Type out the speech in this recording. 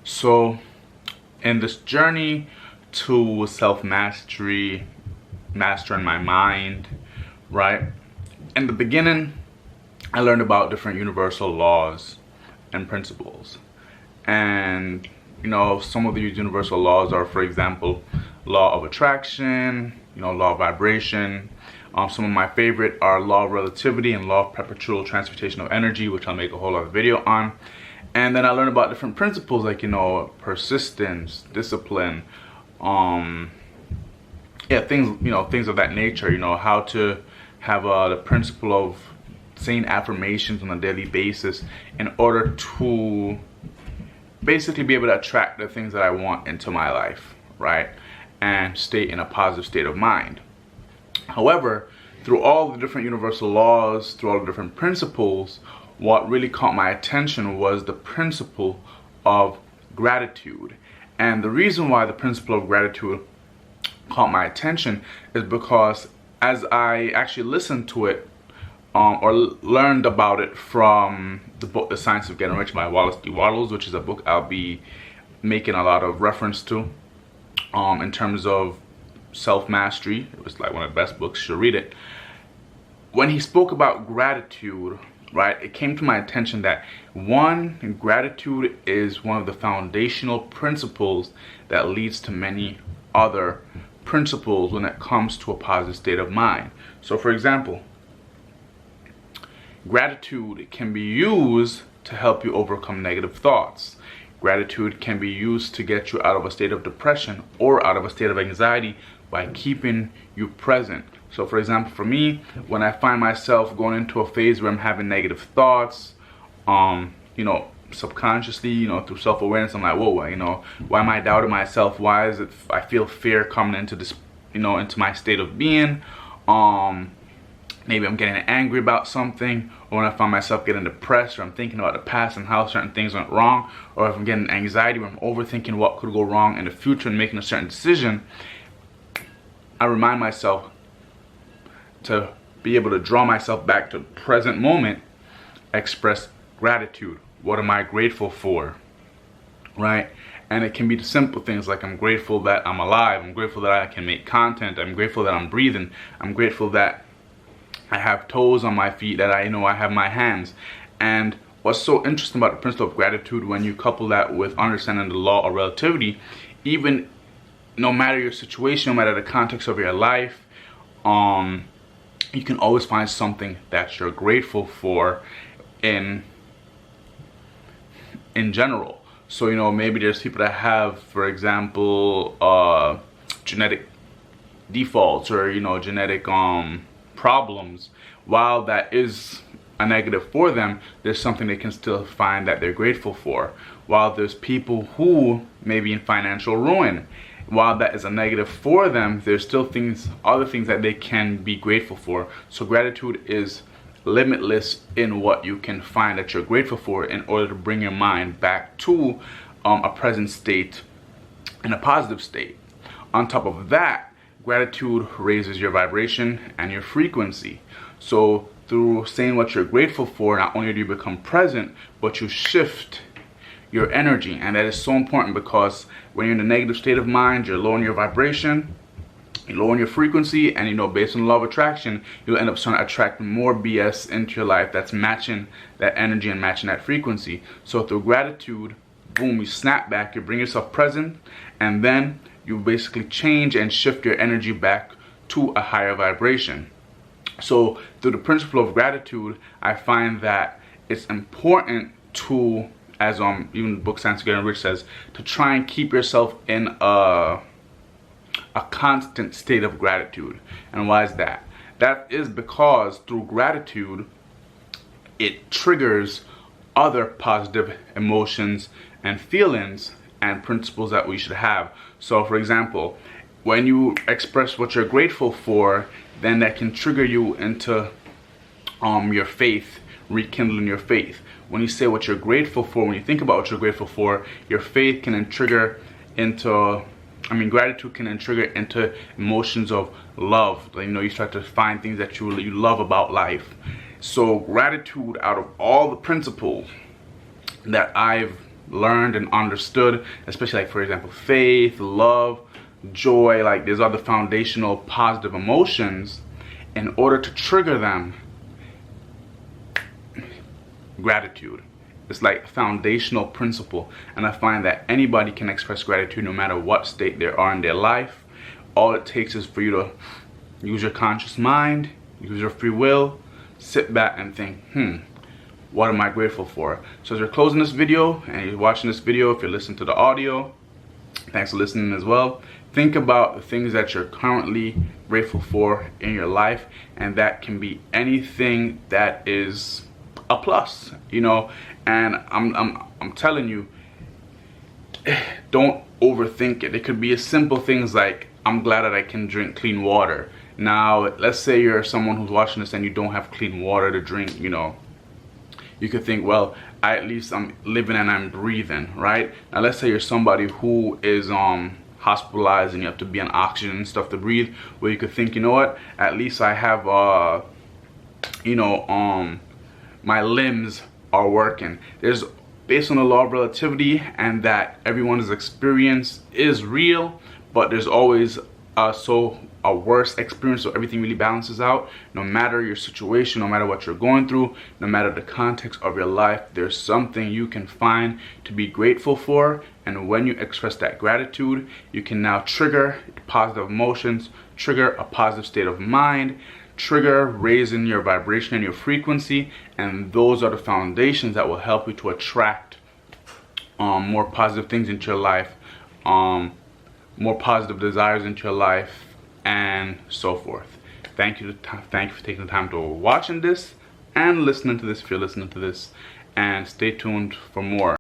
So in this journey to self-mastery, mastering my mind, right? In the beginning, I learned about different universal laws and principles. And some of these universal laws are, for example, law of attraction, law of vibration. Some of my favorite are law of relativity and law of perpetual transmutation of energy, which I'll make a whole other video on. And then I learned about different principles like, persistence, discipline, things of that nature, how to have the principle of saying affirmations on a daily basis in order to basically be able to attract the things that I want into my life, right? And stay in a positive state of mind. However, through all the different universal laws, through all the different principles, what really caught my attention was the principle of gratitude. And the reason why the principle of gratitude caught my attention is because as I actually listened to it or learned about it from the book The Science of Getting Rich by Wallace D. Wattles, which is a book I'll be making a lot of reference to in terms of self-mastery. It was like one of the best books, you should read it. When he spoke about gratitude, right, it came to my attention that gratitude is one of the foundational principles that leads to many other principles when it comes to a positive state of mind. So for example, gratitude can be used to help you overcome negative thoughts. Gratitude can be used to get you out of a state of depression or out of a state of anxiety by keeping you present. So for example, for me, when I find myself going into a phase where I'm having negative thoughts, subconsciously, through self-awareness, I'm like, whoa, why am I doubting myself? Why is it I feel fear coming into this, into my state of being? Maybe I'm getting angry about something, or when I find myself getting depressed, or I'm thinking about the past and how certain things went wrong, or if I'm getting anxiety where I'm overthinking what could go wrong in the future and making a certain decision, I remind myself to be able to draw myself back to the present moment, express gratitude. What am I grateful for, right? And it can be the simple things like I'm grateful that I'm alive, I'm grateful that I can make content, I'm grateful that I'm breathing, I'm grateful that I have toes on my feet, that I have my hands. And what's so interesting about the principle of gratitude, when you couple that with understanding the law of relativity, even no matter your situation, no matter the context of your life, you can always find something that you're grateful for in general. So maybe there's people that have, for example, genetic defaults or genetic problems. While that is a negative for them, there's something they can still find that they're grateful for. While there's people who may be in financial ruin, while that is a negative for them, there's still other things that they can be grateful for. So gratitude is limitless in what you can find that you're grateful for in order to bring your mind back to a present state and a positive state. On top of that, gratitude raises your vibration and your frequency. So through saying what you're grateful for, not only do you become present, but you shift your energy. And that is so important, because when you're in a negative state of mind, you're lowering your vibration, you're lowering your frequency, and based on the law of attraction, you'll end up starting to attract more BS into your life that's matching that energy and matching that frequency. So through gratitude, boom, you snap back, you bring yourself present, and then you basically change and shift your energy back to a higher vibration. So through the principle of gratitude, I find that it's important to, as even the book Science of Getting Rich says, to try and keep yourself in a constant state of gratitude. And why is that? That is because through gratitude, it triggers other positive emotions and feelings and principles that we should have. So for example, when you express what you're grateful for, then that can trigger you into your faith, rekindling your faith. When you say what you're grateful for, when you think about what you're grateful for, your faith can then trigger into, gratitude can then trigger into emotions of love. You start to find things that you love about life. So gratitude, out of all the principles that I've learned and understood, especially like, for example, faith, love, joy, like there's other foundational positive emotions. In order to trigger them, gratitude. It's like a foundational principle, and I find that anybody can express gratitude no matter what state they are in their life. All it takes is for you to use your conscious mind, use your free will, sit back and think, what am I grateful for? So as you're closing this video and you're watching this video, if you're listening to the audio, thanks for listening as well. Think about the things that you're currently grateful for in your life, and that can be anything that is a plus, you know. And I'm telling you, don't overthink it. It could be as simple things like, I'm glad that I can drink clean water. Now, let's say you're someone who's watching this and you don't have clean water to drink, you know. You could think, well, at least I'm living and I'm breathing, right? Now, let's say you're somebody who is hospitalized and you have to be on oxygen and stuff to breathe. Well, you could think, you know what? At least I have, my limbs are working. There's, based on the law of relativity, and that everyone's experience is real, but there's always a worse experience, so everything really balances out. No matter your situation, no matter what you're going through, no matter the context of your life, there's something you can find to be grateful for. And when you express that gratitude, you can now trigger positive emotions, trigger a positive state of mind, trigger raising your vibration and your frequency, and those are the foundations that will help you to attract more positive things into your life, more positive desires into your life, and so forth. Thank you for taking the time to watching this and listening to this, if you're listening to this, and stay tuned for more.